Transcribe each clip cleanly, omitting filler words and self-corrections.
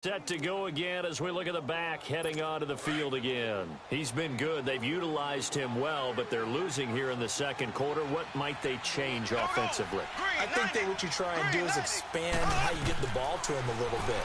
Set to go again as we look at the back heading onto the field again. He's been good. They've utilized him well, but they're losing here in the second quarter. What might they change offensively? I think that what you try and do is expand how you get the ball to him a little bit.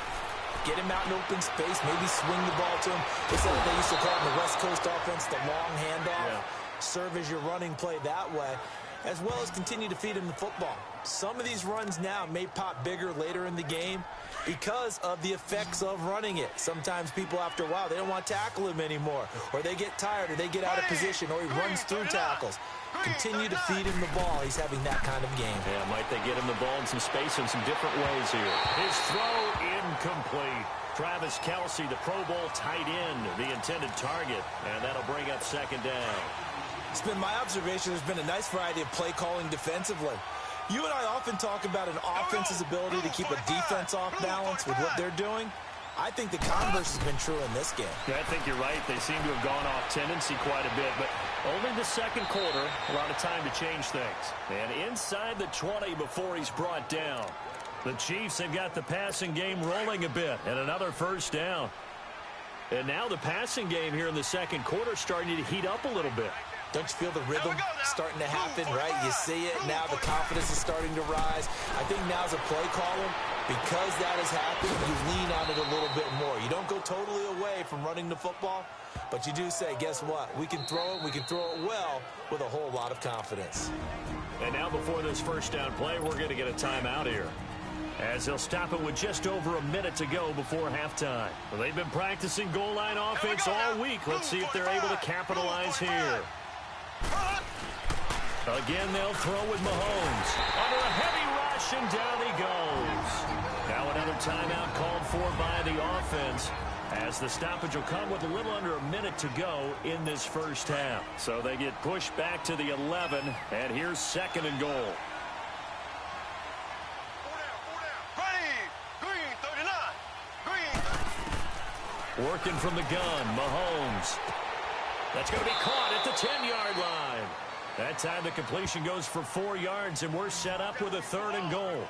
Get him out in open space, maybe swing the ball to him. It's like they used to call it in the West Coast offense, the long handoff. Serve as your running play that way, as well as continue to feed him the football. Some of these runs now may pop bigger later in the game because of the effects of running it. Sometimes people, after a while, they don't want to tackle him anymore, or they get tired, or they get out of position, or he runs through tackles. Continue to feed him the ball. He's having that kind of game. Yeah, might they get him the ball in some space in some different ways here. His throw incomplete. Travis Kelce, the Pro Bowl tight end, the intended target, and that'll bring up second down. It's been my observation there's been a nice variety of play calling defensively. You and I often talk about an offense's ability to keep a defense off balance with what they're doing. I think the converse has been true in this game. Yeah, I think you're right. They seem to have gone off tendency quite a bit, but only the second quarter, a lot of time to change things. And inside the 20 before he's brought down. The Chiefs have got the passing game rolling a bit, and another first down. And now the passing game here in the second quarter starting to heat up a little bit. Don't you feel the rhythm starting to happen, right? You see it. Now the confidence is starting to rise. I think now as a play caller, because that has happened, you lean on it a little bit more. You don't go totally away from running the football, but you do say, guess what? We can throw it. We can throw it well with a whole lot of confidence. And now before this first down play, we're going to get a timeout here, as they'll stop it with just over a minute to go before halftime. Well, they've been practicing goal line offense all week. Let's see if they're able to capitalize here. Again, they'll throw with Mahomes. Under a heavy rush, and down he goes. Now another timeout called for by the offense, as the stoppage will come with a little under a minute to go in this first half. So they get pushed back to the 11, and here's second and goal. Working from the gun, Mahomes. That's going to be caught at the 10-yard line. That time the completion goes for 4 yards, and we're set up with a third and goal.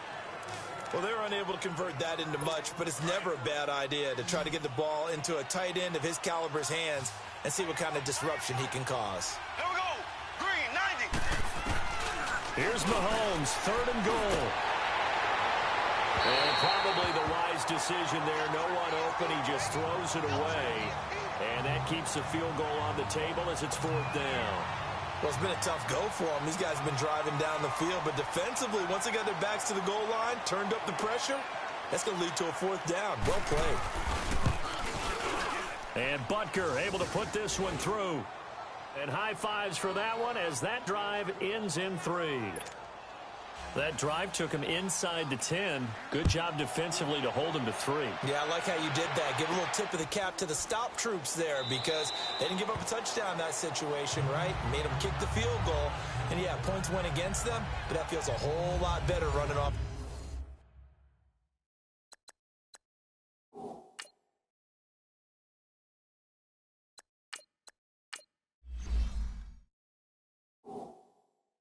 Well, they're unable to convert that into much, but it's never a bad idea to try to get the ball into a tight end of his caliber's hands and see what kind of disruption he can cause. Here we go. Green, 90. Here's Mahomes, third and goal. And probably the wise decision there. No one open. He just throws it away. And that keeps the field goal on the table as it's fourth down. Well, it's been a tough go for them. These guys have been driving down the field, but defensively, once they got their backs to the goal line, turned up the pressure, that's going to lead to a fourth down. Well played. And Butker able to put this one through. And high fives for that one as that drive ends in 3. That drive took him inside the 10. Good job defensively to hold him to 3. Yeah, I like how you did that. Give a little tip of the cap to the stop troops there, because they didn't give up a touchdown in that situation, right? Made them kick the field goal. And, yeah, points went against them, but that feels a whole lot better running off.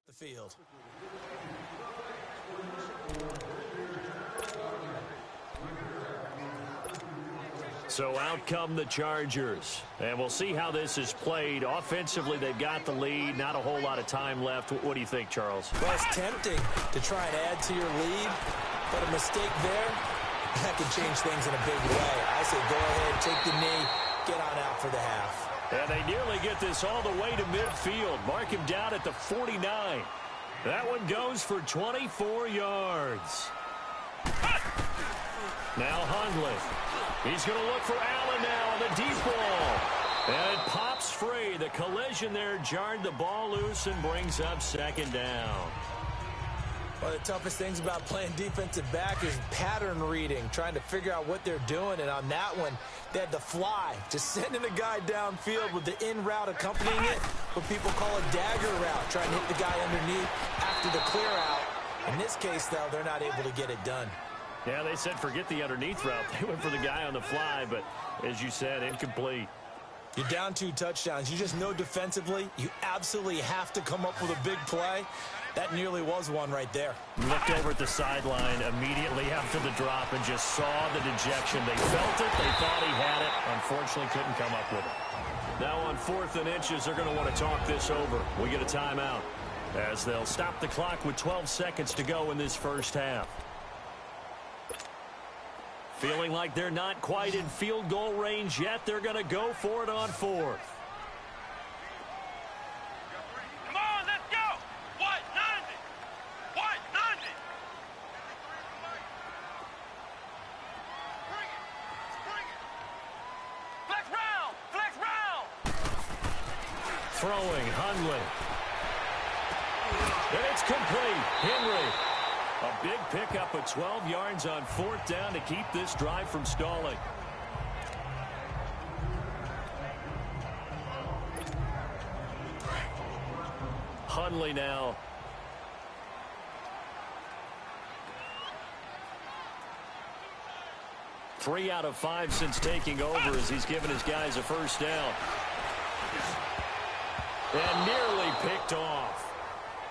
The field. So out come the Chargers. And we'll see how this is played. Offensively, they've got the lead. Not a whole lot of time left. What do you think, Charles? Well, it's tempting to try and add to your lead, but a mistake there, that can change things in a big way. I say go ahead, take the knee, get on out for the half. And they nearly get this all the way to midfield. Mark him down at the 49. That one goes for 24 yards. Now Hundley. He's going to look for Allen now on the deep ball. And it pops free. The collision there jarred the ball loose and brings up second down. One of the toughest things about playing defensive back is pattern reading, trying to figure out what they're doing. And on that one, they had the fly, just sending a guy downfield with the in route accompanying it, what people call a dagger route, trying to hit the guy underneath after the clear out. In this case, though, they're not able to get it done. Yeah, they said forget the underneath route. They went for the guy on the fly, but as you said, incomplete. You're down 2 touchdowns. You just know defensively you absolutely have to come up with a big play. That nearly was one right there. Looked over at the sideline immediately after the drop and just saw the dejection. They felt it. They thought he had it. Unfortunately, couldn't come up with it. Now on 4th and inches, they're going to want to talk this over. We get a timeout as they'll stop the clock with 12 seconds to go in this first half. Feeling like they're not quite in field goal range yet. They're going to go for it on 4th. Come on, let's go. What? 90. What? 90. Bring it. Bring it. Flex round. Flex round. Throwing, Hundley. And it's complete. Henry. A big pickup of 12 yards on 4th down to keep this drive from stalling. Hundley now. Three out of 5 since taking over as he's given his guys a first down. And nearly picked off.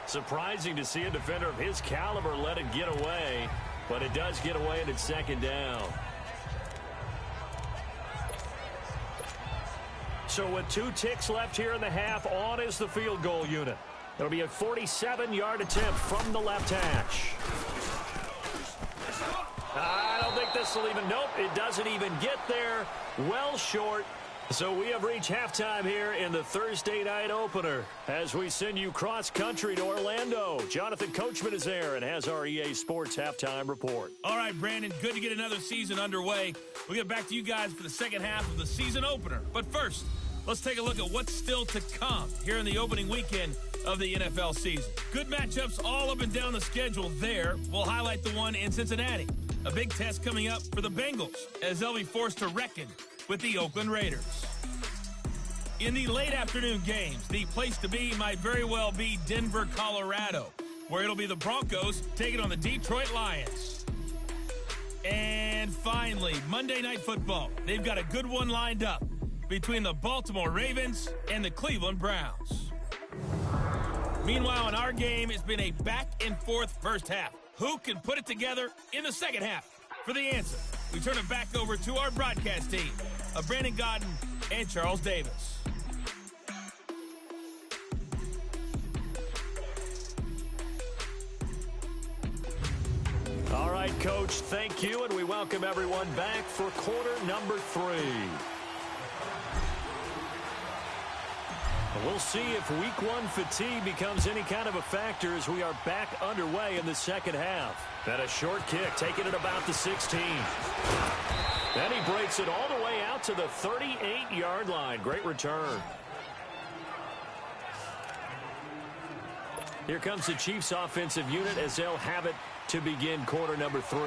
Surprising to see a defender of his caliber let it get away, but it does get away and it's 2nd down. So with 2 ticks left here in the half, on is the field goal unit. It'll be a 47-yard attempt from the left hash. I don't think this will even, nope, it doesn't even get there. Well short. So we have reached halftime here in the Thursday night opener as we send you cross-country to Orlando. Jonathan Coachman is there and has our EA Sports halftime report. All right, Brandon, good to get another season underway. We'll get back to you guys for the second half of the season opener. But first, let's take a look at what's still to come here in the opening weekend of the NFL season. Good matchups all up and down the schedule there. We'll highlight the one in Cincinnati. A big test coming up for the Bengals as they'll be forced to reckon with the Oakland Raiders. In the late afternoon games, the place to be might very well be Denver, Colorado, where it'll be the Broncos taking on the Detroit Lions. And finally, Monday Night Football. They've got a good one lined up between the Baltimore Ravens and the Cleveland Browns. Meanwhile, in our game, it's been a back-and-forth first half. Who can put it together in the second half? For the answer, we turn it back over to our broadcast team of Brandon Gaudin and Charles Davis. All right, Coach, thank you, and we welcome everyone back for quarter number 3. We'll see if week 1 fatigue becomes any kind of a factor as we are back underway in the second half. And a short kick, taking it about the 16. And he breaks it all the way out to the 38-yard line. Great return. Here comes the Chiefs offensive unit as they'll have it to begin quarter number 3.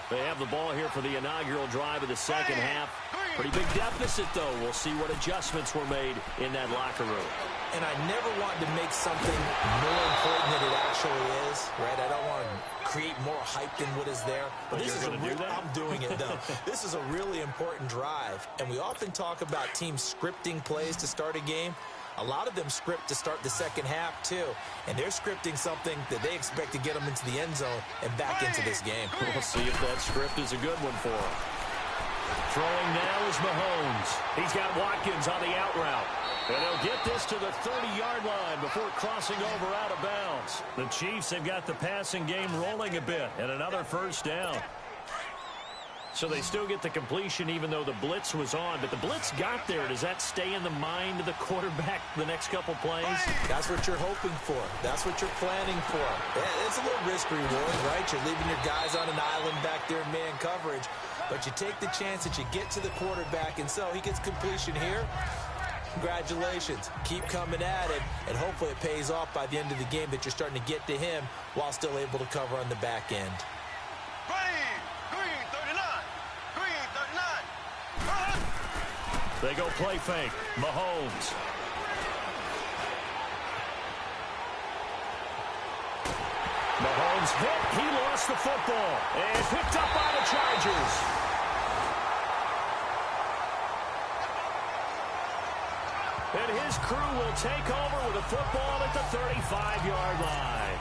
They have the ball here for the inaugural drive of the second half. Pretty big deficit, though. We'll see what adjustments were made in that locker room. And I never wanted to make something more important than it actually is, right? I don't want to create more hype than what is there. But this is I'm doing it, though. This is a really important drive. And we often talk about teams scripting plays to start a game. A lot of them script to start the second half, too. And they're scripting something that they expect to get them into the end zone and back into this game. We'll see if that script is a good one for them. Throwing now is Mahomes. He's got Watkins on the out route. And he'll get this to the 30-yard line before crossing over out of bounds. The Chiefs have got the passing game rolling a bit and another first down. So they still get the completion even though the blitz was on. But the blitz got there. Does that stay in the mind of the quarterback the next couple plays? That's what you're hoping for. That's what you're planning for. It's a little risk reward, right? You're leaving your guys on an island back there in man coverage. But you take the chance that you get to the quarterback, and so he gets completion here. Congratulations. Keep coming at it, and hopefully it pays off by the end of the game that you're starting to get to him while still able to cover on the back end. Green 39. Green 39. They go play fake. Mahomes. Mahomes hit. He lost the football. And picked up by the Chargers. And his crew will take over with a football at the 35-yard line.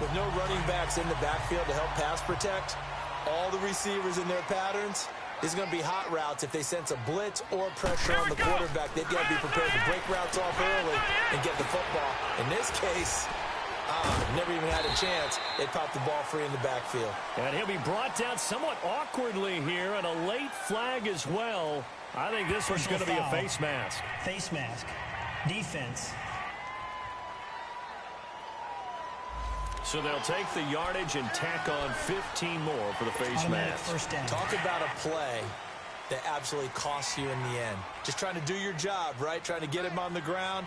With no running backs in the backfield to help pass protect, all the receivers in their patterns, it's going to be hot routes. If they sense a blitz or pressure on the quarterback, they've got to be prepared to break routes off early and get the football. In this case, never even had a chance. They popped the ball free in the backfield. And he'll be brought down somewhat awkwardly here, and a late flag as well. I think this one's going to be a face mask. Face mask. Defense. So they'll take the yardage and tack on 15 more for the face mask. First down. Talk about a play that absolutely costs you in the end. Just trying to do your job, right? Trying to get him on the ground.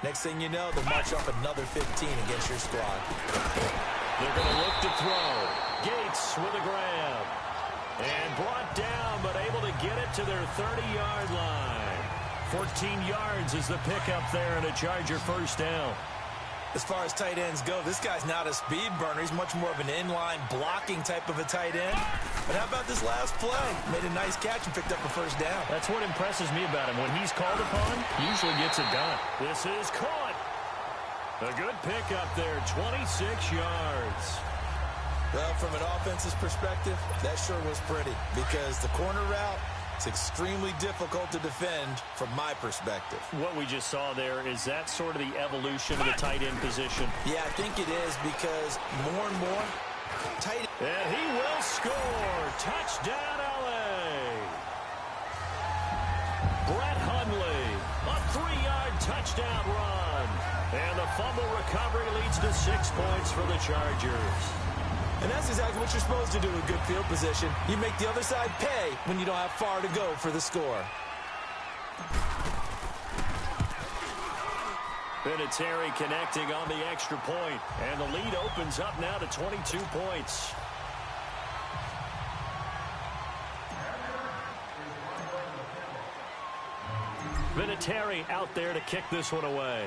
Next thing you know, they'll march up another 15 against your squad. They're going to look to throw. Gates with a grab. And brought down, but able to get it to their 30-yard line. 14 yards is the pickup there, and a Charger first down. As far as tight ends go, this guy's not a speed burner. He's much more of an inline blocking type of a tight end. But how about this last play? Made a nice catch and picked up a first down. That's what impresses me about him. When he's called upon, he usually gets it done. This is caught. A good pickup there, 26 yards. Well, from an offense's perspective, that sure was pretty because the corner route, it's extremely difficult to defend from my perspective. What we just saw there, is that sort of the evolution of the tight end position? Yeah, I think it is because more and more tight end. And he will score. Touchdown, L.A. Brett Hundley, a 3-yard touchdown run. And the fumble recovery leads to 6 points for the Chargers. And that's exactly what you're supposed to do with good field position. You make the other side pay when you don't have far to go for the score. Vinatieri connecting on the extra point. And the lead opens up now to 22 points. Vinatieri out there to kick this one away.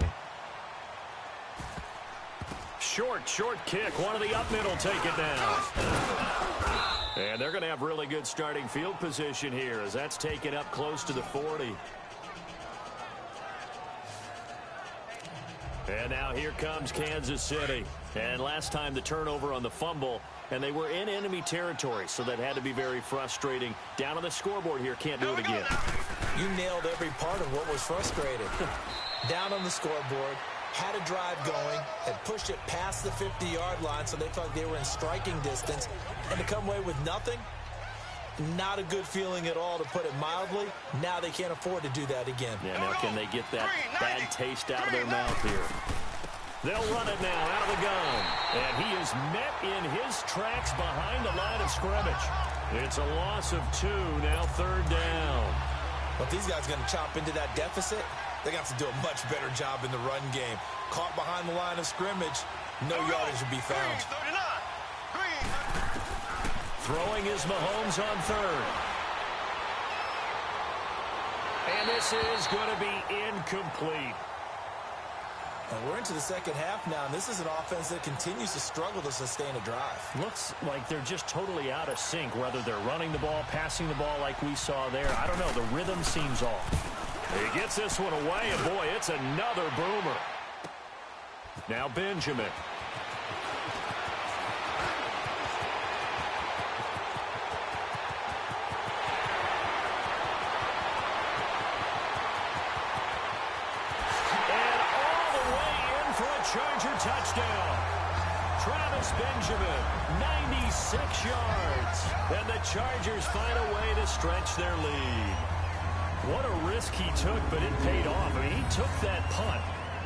Short kick. One of the up middle take it down. And they're going to have really good starting field position here as that's taken up close to the 40. And now here comes Kansas City. And last time the turnover on the fumble, and they were in enemy territory, so that had to be very frustrating. Down on the scoreboard here, can't do it again. You nailed every part of what was frustrating. Down on the scoreboard, had a drive going, had pushed it past the 50-yard line, so they felt they were in striking distance, and to come away with nothing, not a good feeling at all, to put it mildly. Now they can't afford to do that again. Yeah, now can they get that bad taste out of their mouth here? They'll run it now out of the gun. And he is met in his tracks behind the line of scrimmage. It's a loss of 2, now 3rd down. But these guys going to chop into that deficit? They're going to have to do a much better job in the run game. Caught behind the line of scrimmage, no yardage to be found. Throwing is Mahomes on 3rd. And this is going to be incomplete. And we're into the second half now, and this is an offense that continues to struggle to sustain a drive. Looks like they're just totally out of sync, whether they're running the ball, passing the ball like we saw there. I don't know. The rhythm seems off. He gets this one away, and boy, it's another boomer. Now Benjamin. Charger touchdown. Travis Benjamin, 96 yards. And the Chargers find a way to stretch their lead. What a risk he took, but it paid off. I mean, he took that punt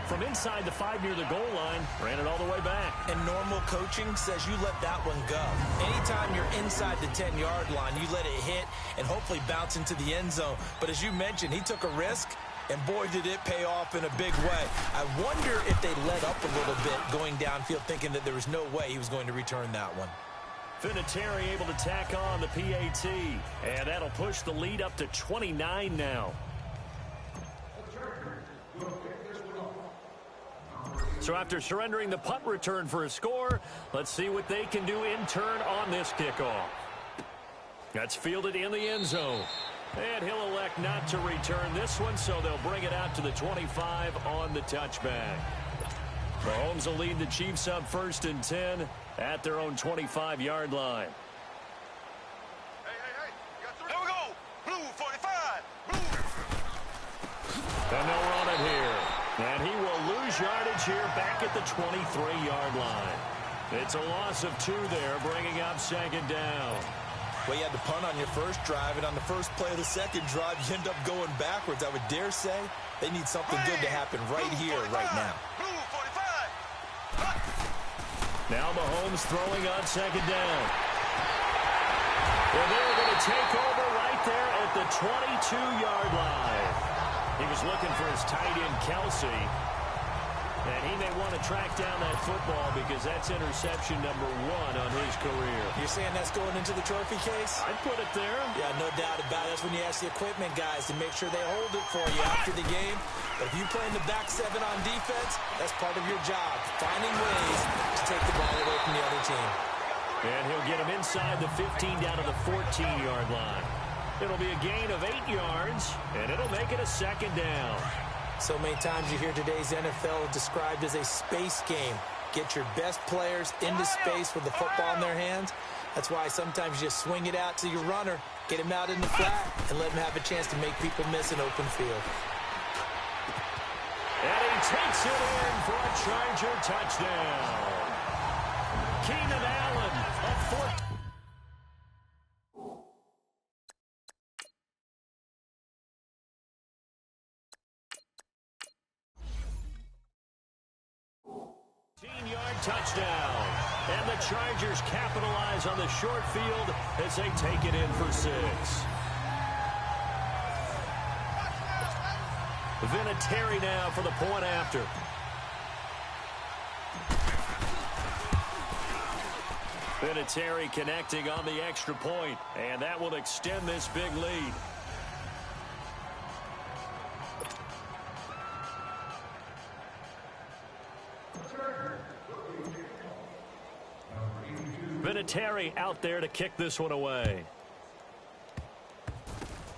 from inside the 5 near the goal line, ran it all the way back. And normal coaching says you let that one go. Anytime you're inside the 10-yard line, you let it hit and hopefully bounce into the end zone. But as you mentioned, he took a risk. And boy, did it pay off in a big way. I wonder if they let up a little bit going downfield, thinking that there was no way he was going to return that one. Vinatieri able to tack on the PAT. And that'll push the lead up to 29 now. So after surrendering the punt return for a score, let's see what they can do in turn on this kickoff. That's fielded in the end zone. And he'll elect not to return this one, so they'll bring it out to the 25 on the touchback. Mahomes will lead the Chiefs up 1st and 10 at their own 25-yard line. Here we go. Blue 45. Blue. And they'll run it here. And he will lose yardage here back at the 23-yard line. It's a loss of 2 there, bringing up 2nd down. Well, you had to punt on your first drive, and on the first play of the second drive, you end up going backwards. I would dare say they need something good to happen right here, right now. Blue 45. Now Mahomes throwing on 2nd down. Well, they're going to take over right there at the 22-yard line. He was looking for his tight end, Kelsey. And he may want to track down that football because that's interception number 1 on his career. You're saying that's going into the trophy case? I'd put it there. Yeah, no doubt about it. That's when you ask the equipment guys to make sure they hold it for you after the game. But if you play in the back 7 on defense, that's part of your job, finding ways to take the ball away from the other team. And he'll get him inside the 15 down to the 14-yard line. It'll be a gain of 8 yards, and it'll make it a 2nd down. So many times you hear today's NFL described as a space game. Get your best players into space with the football in their hands. That's why sometimes you just swing it out to your runner, get him out in the flat, and let him have a chance to make people miss an open field. And he takes it in for a Charger touchdown. Keenan Allen up 14. Touchdown. And the Chargers capitalize on the short field as they take it in for 6. Vinatieri now for the point after. Vinatieri connecting on the extra point, and that will extend this big lead. Vinatieri out there to kick this one away.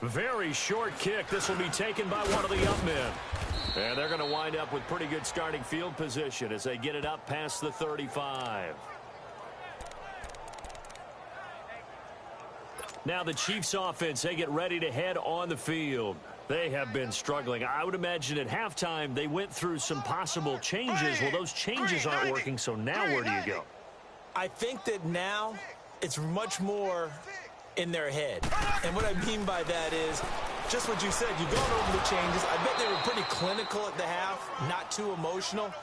Very short kick. This will be taken by one of the up men. And they're going to wind up with pretty good starting field position as they get it up past the 35. Now the Chiefs offense, they get ready to head on the field. They have been struggling. I would imagine at halftime they went through some possible changes. Well, those changes aren't working, so now where do you go? I think that now it's much more in their head. And what I mean by that is just what you said. You've gone over the changes. I bet they were pretty clinical at the half, not too emotional.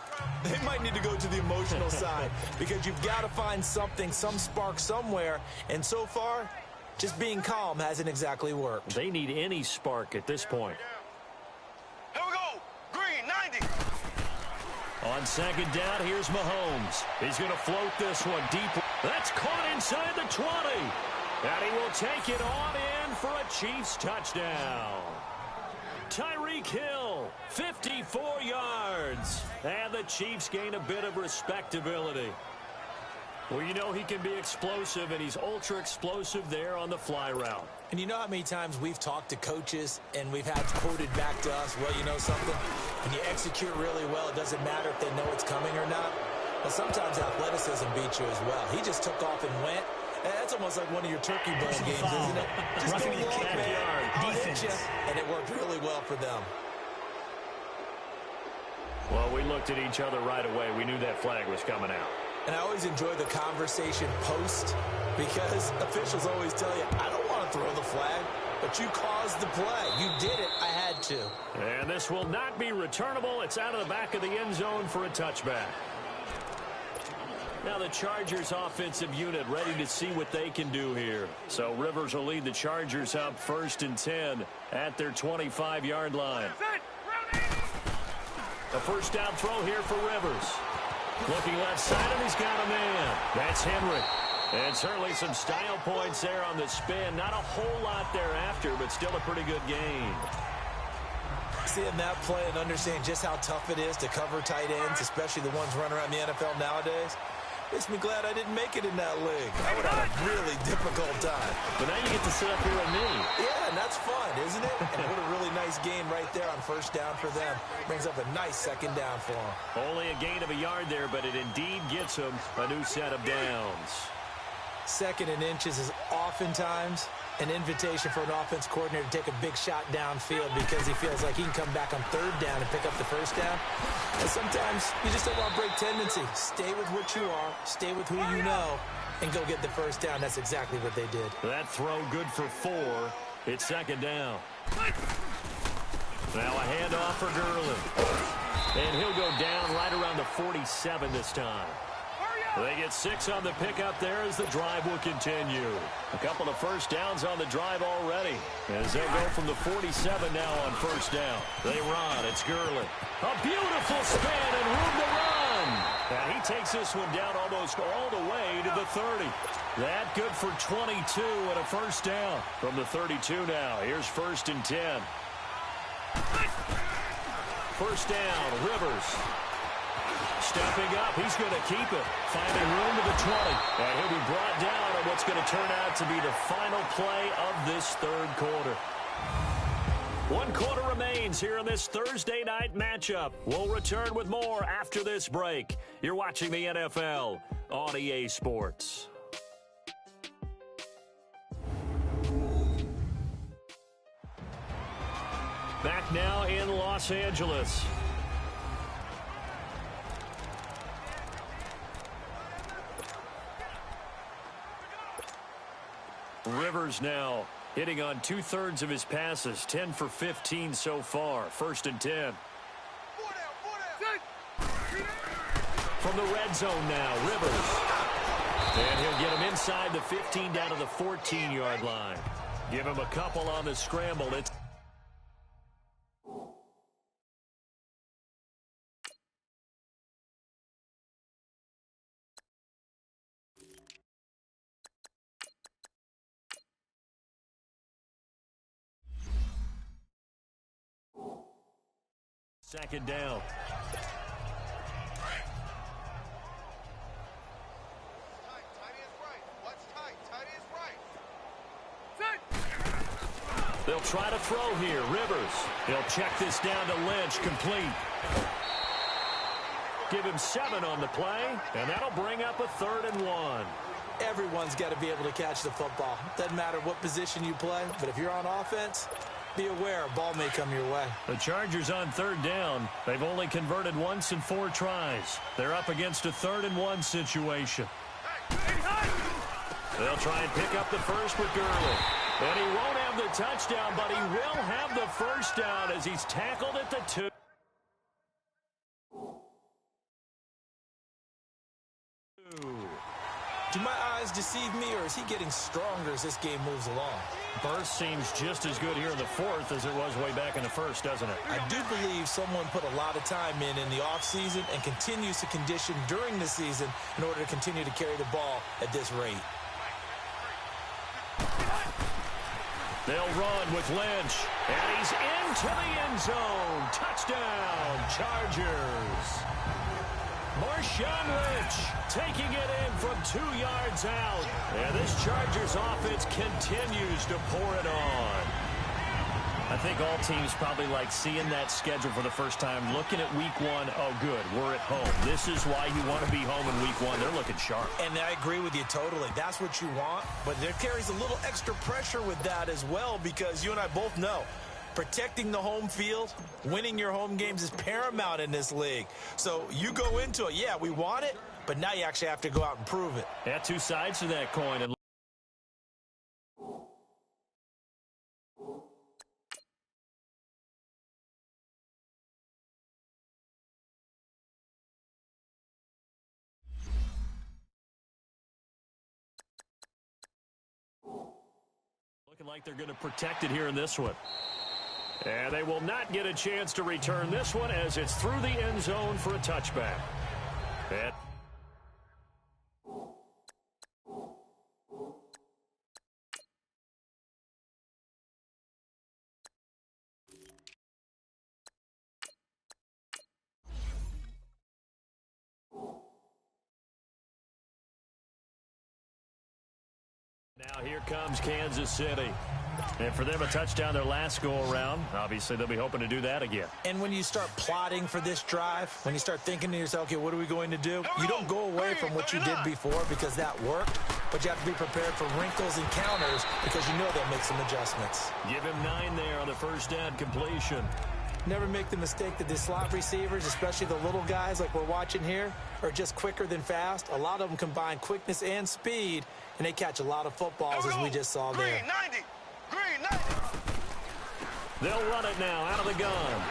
They might need to go to the emotional side because you've got to find something, some spark somewhere. And so far, just being calm hasn't exactly worked. They need any spark at this point. Here we go. Green 90. On 2nd down, here's Mahomes. He's going to float this one deep. That's caught inside the 20. And he will take it on in for a Chiefs touchdown. Tyreek Hill, 54 yards. And the Chiefs gain a bit of respectability. Well, you know he can be explosive, and he's ultra-explosive there on the fly route. And you know how many times we've talked to coaches and we've had quoted back to us, well, you know something? When you execute really well, it doesn't matter if they know it's coming or not. But sometimes athleticism beats you as well. He just took off and went. And that's almost like one of your turkey bone games, isn't it? Just go long, man. I'll hit you. And it worked really well for them. Well, we looked at each other right away. We knew that flag was coming out. And I always enjoy the conversation post because officials always tell you, I don't want to throw the flag, but you caused the play. You did it. I had to. And this will not be returnable. It's out of the back of the end zone for a touchback. Now the Chargers offensive unit ready to see what they can do here. So Rivers will lead the Chargers up 1st and 10 at their 25-yard line. A first down throw here for Rivers. Looking left side, and he's got a man. That's Henry. And certainly some style points there on the spin. Not a whole lot thereafter, but still a pretty good gain. Seeing that play and understanding just how tough it is to cover tight ends, especially the ones running around the NFL nowadays, makes me glad I didn't make it in that league. I would have a really difficult time. But now you get to sit up here with me. Yeah, and that's fun. first gain right there on first down for them. Brings up a nice second down for them. Only a gain of a yard there, but it indeed gets them a new set of downs. Second and inches is oftentimes an invitation for an offense coordinator to take a big shot downfield because he feels like he can come back on third down and pick up the first down. And sometimes you just don't want to break tendency. Stay with what you are, stay with who you know, and go get the first down. That's exactly what they did. That throw good for 4. It's second down. Now a handoff for Gurley. And he'll go down right around the 47 this time. They get 6 on the pickup there as the drive will continue. A couple of first downs on the drive already as they go from the 47 now on first down. They run. It's Gurley. A beautiful span and room to run. And he takes this one down almost all the way to the 30. That good for 22 and a first down. From the 32 now, here's first and 10. First down, Rivers. Stepping up, he's going to keep it. Finding room to the 20. And he'll be brought down on what's going to turn out to be the final play of this third quarter. 1 quarter remains here in this Thursday night matchup. We'll return with more after this break. You're watching the NFL on EA Sports. Back now in Los Angeles. Rivers now hitting on 2/3 of his passes, 10 for 15 so far. First and 10. From the red zone now, Rivers. And he'll get him inside the 15 down to the 14-yard line. Give him a couple on the scramble. It's second down. They'll try to throw here. Rivers. He'll check this down to Lynch. Complete. Give him 7 on the play, and that'll bring up a 3rd and 1. Everyone's got to be able to catch the football. Doesn't matter what position you play, but if you're on offense, be aware a ball may come your way. The Chargers on 3rd down. They've only converted once in 4 tries. They're up against a 3rd and 1 situation. They'll try and pick up the first with Gurley. And he won't have the touchdown, but he will have the first down as he's tackled at the 2. Do my eyes deceive me, or is he getting stronger as this game moves along? Burst seems just as good here in the 4th as it was way back in the 1st, doesn't it? I do believe someone put a lot of time in the offseason and continues to condition during the season in order to continue to carry the ball at this rate. They'll run with Lynch, and he's into the end zone. Touchdown, Chargers. Marshawn Lynch taking it in from 2 yards out. And this Chargers offense continues to pour it on. I think all teams probably like seeing that schedule for the first time, looking at week 1. Oh, good, we're at home. This is why you want to be home in week 1. They're looking sharp. And I agree with you totally. That's what you want. But there carries a little extra pressure with that as well, because you and I both know protecting the home field, winning your home games is paramount in this league. So you go into it, yeah, we want it, but now you actually have to go out and prove it. Yeah, 2 sides to that coin. And looking like they're going to protect it here in this one. And they will not get a chance to return this one as it's through the end zone for a touchback. And Now here comes Kansas City. And for them, a touchdown their last go-around. Obviously, they'll be hoping to do that again. And when you start plotting for this drive, when you start thinking to yourself, okay, what are we going to do? You don't go away from what you did before because that worked, but you have to be prepared for wrinkles and counters because you know they'll make some adjustments. Give him 9 there on the first down completion. Never make the mistake that the slot receivers, especially the little guys like we're watching here, are just quicker than fast. A lot of them combine quickness and speed, and they catch a lot of footballs as we just saw there. Green 90. Green 90. They'll run it now out of the gun.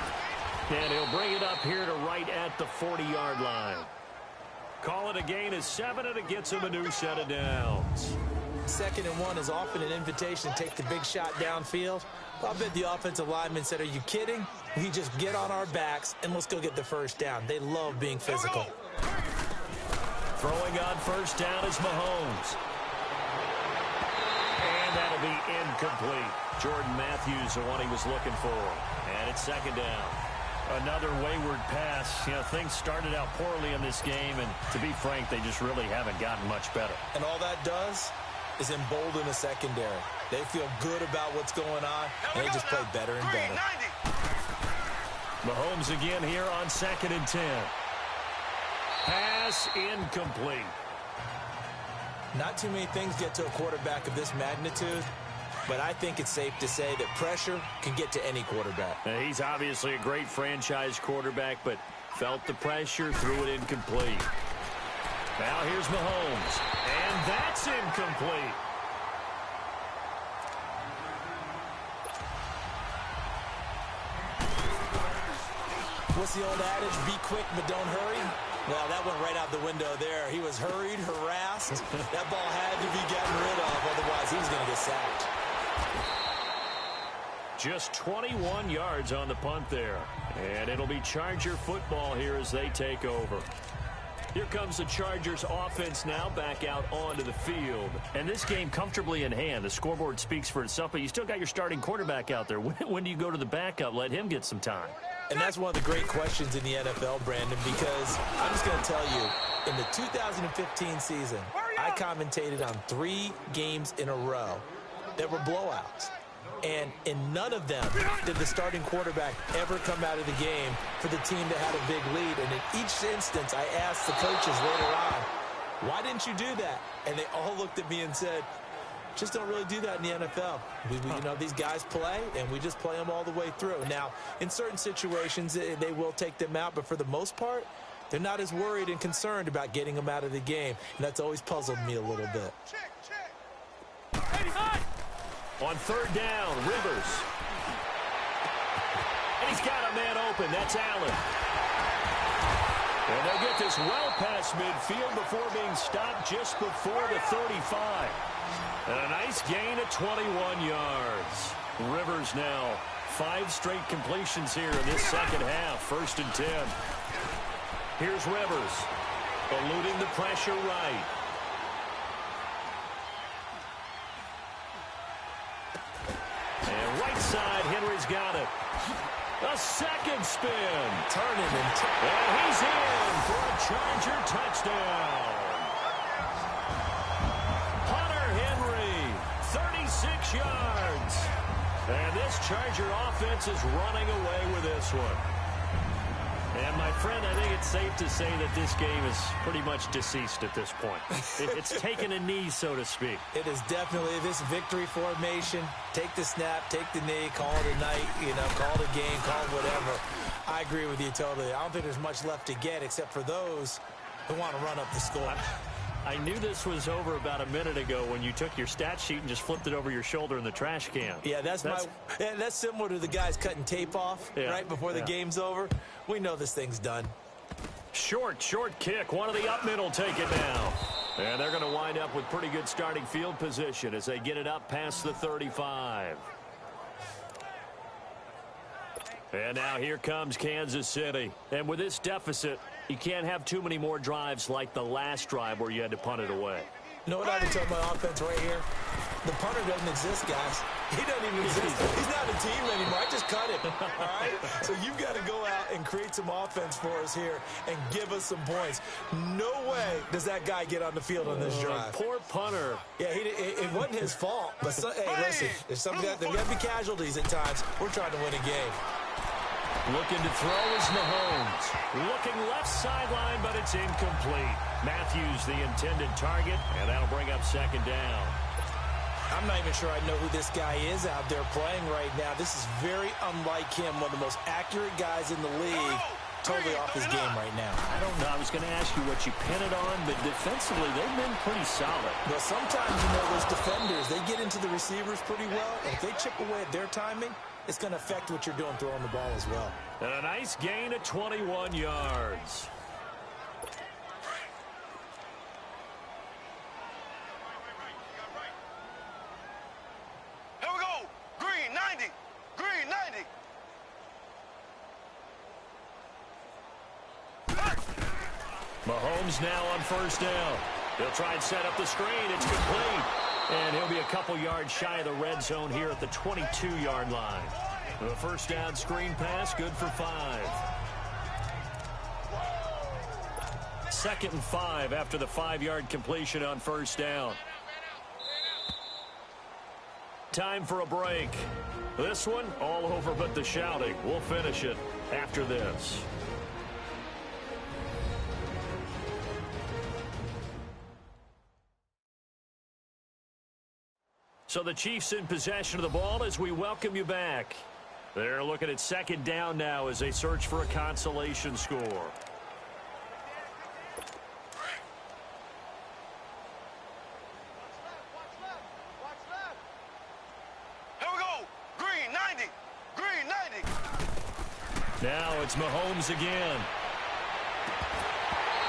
And he'll bring it up here to right at the 40-yard line. Call it a gain of 7, and it gets him a new set of downs. 2nd and 1 is often an invitation to take the big shot downfield. I bet the offensive lineman said, are you kidding? We just get on our backs and let's go get the first down. They love being physical. Throwing on first down is Mahomes. And that'll be incomplete. Jordan Matthews, the one he was looking for. And it's 2nd down. Another wayward pass. You know, things started out poorly in this game, and to be frank, they just really haven't gotten much better. And all that does is embolden a secondary. They feel good about what's going on, and they just play better and better. Mahomes again here on 2nd and 10. Pass incomplete. Not too many things get to a quarterback of this magnitude, but I think it's safe to say that pressure can get to any quarterback. Now, he's obviously a great franchise quarterback, but felt the pressure, threw it incomplete. Now here's Mahomes, and that's incomplete. What's the old adage? Be quick, but don't hurry. Well, that went right out the window there. He was hurried, harassed. That ball had to be gotten rid of, otherwise he was going to get sacked. Just 21 yards on the punt there. And it'll be Charger football here as they take over. Here comes the Chargers offense now back out onto the field. And this game comfortably in hand. The scoreboard speaks for itself, but you still got your starting quarterback out there. When do you go to the backup? Let him get some time. And that's one of the great questions in the NFL, Brandon, because I'm just going to tell you, in the 2015 season, I commentated on 3 games in a row that were blowouts. And in none of them did the starting quarterback ever come out of the game for the team that had a big lead. And in each instance, I asked the coaches later on, why didn't you do that? And they all looked at me and said, just don't really do that in the NFL. You know, these guys play, and we just play them all the way through. Now, in certain situations, they will take them out, but for the most part, they're not as worried and concerned about getting them out of the game. And that's always puzzled me a little bit. On 3rd down, Rivers. And he's got a man open. That's Allen. And they'll get this well past midfield before being stopped just before the 35. And a nice gain of 21 yards. Rivers now 5 straight completions here in this second half. 1st and 10. Here's Rivers. Eluding the pressure right. And right side, Henry's got it. A second spin. Turning and he's in for a Charger touchdown. Hunter Henry, 36 yards. And this Charger offense is running away with this one. And, my friend, I think it's safe to say that this game is pretty much deceased at this point. It's taken a knee, so to speak. It is definitely this victory formation. Take the snap, take the knee, call it a night, call it a game, call it whatever. I agree with you totally. I don't think there's much left to get except for those who want to run up the score. I knew this was over about a minute ago when you took your stat sheet and just flipped it over your shoulder in the trash can. Yeah, that's similar to the guys cutting tape off right before the game's over. We know this thing's done. Short kick. One of the up middle take it now. And they're going to wind up with pretty good starting field position as they get it up past the 35. And now here comes Kansas City. And with this deficit, you can't have too many more drives like the last drive where you had to punt it away. You know what I would tell my offense right here? The punter doesn't exist, guys. He doesn't even exist. He's not a team anymore. I just cut him. All right? So you've got to go out and create some offense for us here and give us some points. No way does that guy get on the field on this drive. Poor punter. Yeah, it wasn't his fault. But, hey, listen, there's got to be casualties at times. We're trying to win a game. Looking to throw is Mahomes. Looking left sideline, but it's incomplete. Matthews the intended target, and that'll bring up second down. I'm not even sure I know who this guy is out there playing right now. This is very unlike him, one of the most accurate guys in the league. Totally off his game right now. I don't know. I was going to ask you what you pin it on, but defensively, they've been pretty solid. Well, sometimes, those defenders, they get into the receivers pretty well. And if they chip away at their timing, it's going to affect what you're doing throwing the ball as well. And a nice gain of 21 yards. Here we go. Green 90. Green 90. Mahomes now on first down. He'll try and set up the screen. It's complete. And he'll be a couple yards shy of the red zone here at the 22-yard line. The first down screen pass, good for 5. 2nd and 5 after the 5-yard completion on first down. Time for a break. This one, all over but the shouting. We'll finish it after this. So the Chiefs in possession of the ball as we welcome you back. They're looking at second down now as they search for a consolation score. Here we go. Green 90. Green 90. Now it's Mahomes again.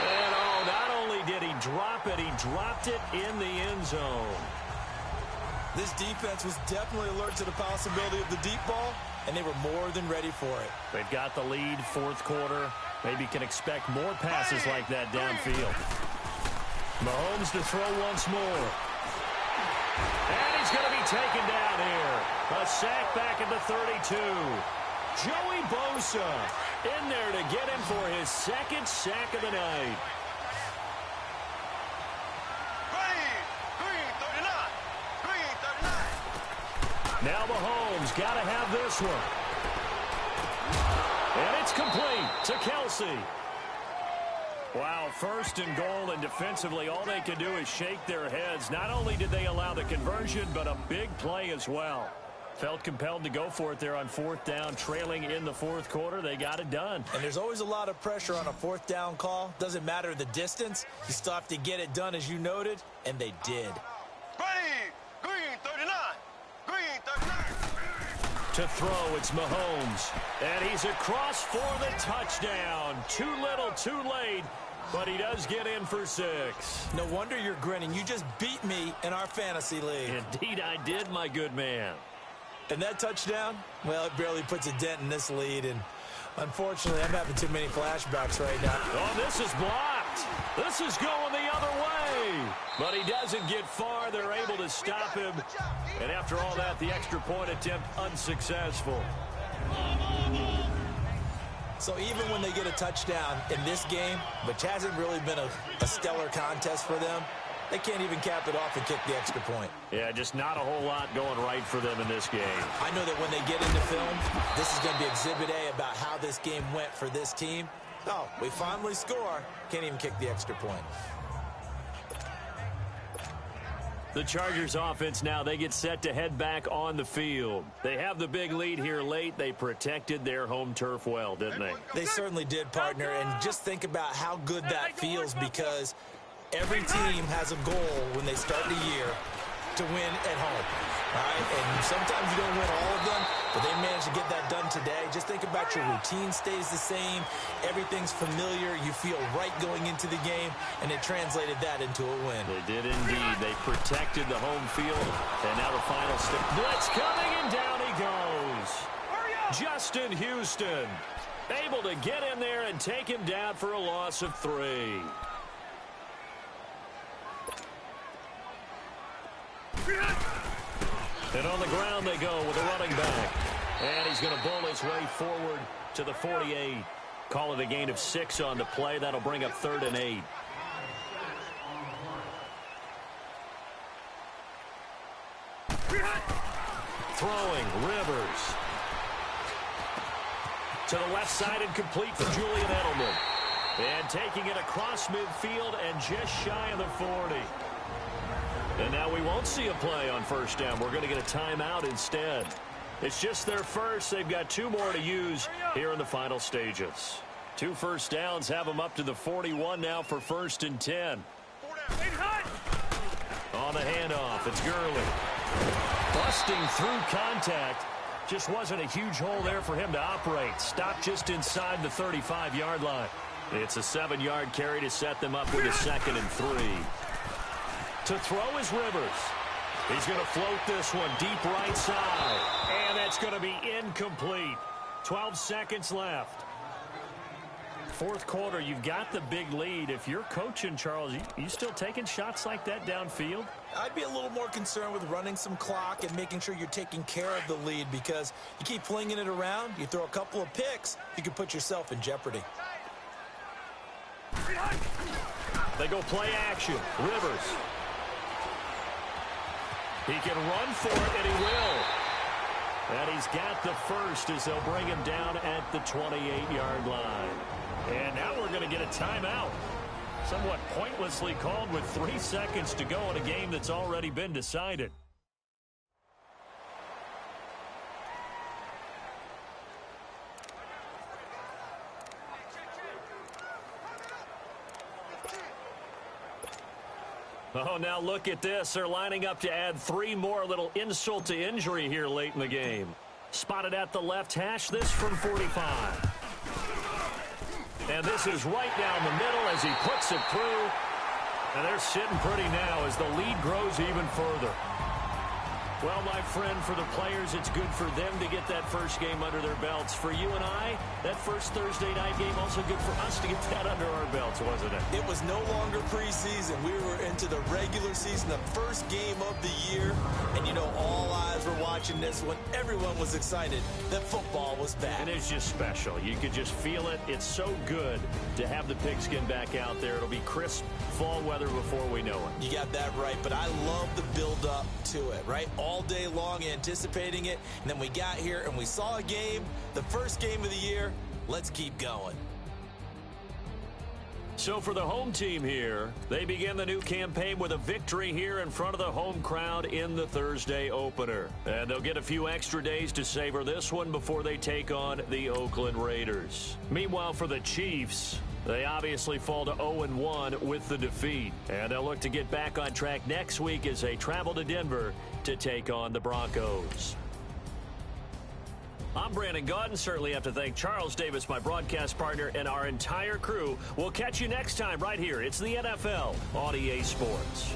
And not only did he drop it, he dropped it in the end zone. This defense was definitely alert to the possibility of the deep ball, and they were more than ready for it. They've got the lead, fourth quarter. Maybe can expect more passes like that downfield. Mahomes to throw once more. And he's going to be taken down here. A sack back at the 32. Joey Bosa in there to get him for his second sack of the night. Now Mahomes got to have this one. And it's complete to Kelce. Wow, 1st and goal, and defensively all they can do is shake their heads. Not only did they allow the conversion, but a big play as well. Felt compelled to go for it there on 4th down, trailing in the 4th quarter. They got it done. And there's always a lot of pressure on a 4th down call. Doesn't matter the distance. You still have to get it done, as you noted, and they did. Green 39. Green 39. To throw, it's Mahomes. And he's across for the touchdown. Too little, too late. But he does get in for 6. No wonder you're grinning. You just beat me in our fantasy league. Indeed I did, my good man. And that touchdown, well, it barely puts a dent in this lead. And unfortunately, I'm having too many flashbacks right now. Oh, this is blocked. This is going the other way. But he doesn't get far. They're able to stop him. And after all that, the extra point attempt unsuccessful. So even when they get a touchdown in this game, which hasn't really been a stellar contest for them, they can't even cap it off and kick the extra point. Yeah, just not a whole lot going right for them in this game. I know that when they get into film, this is going to be Exhibit A about how this game went for this team. Oh, we finally score. Can't even kick the extra point. The Chargers offense now, they get set to head back on the field. They have the big lead here late. They protected their home turf well, didn't they? They certainly did, partner. And just think about how good that feels, because every team has a goal when they start the year to win at home. All right? And sometimes you don't win all of them, but they managed to get that done today. Just think about your routine stays the same. Everything's familiar. You feel right going into the game, and they translated that into a win. They did indeed. They protected the home field. And now the final step. Blitz coming, and down he goes. Justin Houston able to get in there and take him down for a loss of 3. And on the ground they go with a running back. And he's going to bull his way forward to the 48. Call it a gain of 6 on the play. That'll bring up 3rd and 8. Throwing, Rivers. To the left side and complete for Julian Edelman. And taking it across midfield and just shy of the 40. And now we won't see a play on first down. We're going to get a timeout instead. It's just their first. They've got 2 more to use here in the final stages. 2 first downs have them up to the 41 now for 1st and 10. On the handoff, it's Gurley. Busting through contact. Just wasn't a huge hole there for him to operate. Stopped just inside the 35-yard line. It's a 7-yard carry to set them up with a 2nd and 3. To throw is Rivers. He's going to float this one deep right side. And that's going to be incomplete. 12 seconds left. 4th quarter, you've got the big lead. If you're coaching, Charles, you still taking shots like that downfield? I'd be a little more concerned with running some clock and making sure you're taking care of the lead, because you keep flinging it around, you throw a couple of picks, you can put yourself in jeopardy. They go play action. Rivers. He can run for it, and he will. And he's got the first as they'll bring him down at the 28-yard line. And now we're going to get a timeout. Somewhat pointlessly called with 3 seconds to go in a game that's already been decided. Oh, now look at this. They're lining up to add 3 more. Little insult to injury here late in the game. Spotted at the left hash, this from 45. And this is right down the middle as he puts it through. And they're sitting pretty now as the lead grows even further. Well, my friend, for the players, it's good for them to get that first game under their belts. For you and I, that first Thursday night game, also good for us to get that under our belts, wasn't it? It was no longer preseason. We were into the regular season, the first game of the year. And, you know, all eyes were watching this when everyone was excited that football was back. And it's just special. You could just feel it. It's so good to have the pigskin back out there. It'll be crisp fall weather before we know it. You got that right, but I love the build-up to it, right? All day long anticipating it, and then we got here and we saw a game, the first game of the year. Let's keep going. So for the home team here, they begin the new campaign with a victory here in front of the home crowd in the Thursday opener. And they'll get a few extra days to savor this one before they take on the Oakland Raiders. Meanwhile, for the Chiefs, they obviously fall to 0-1 with the defeat. And they'll look to get back on track next week as they travel to Denver to take on the Broncos. I'm Brandon Gaudin. Certainly have to thank Charles Davis, my broadcast partner, and our entire crew. We'll catch you next time right here. It's the NFL on EA Sports.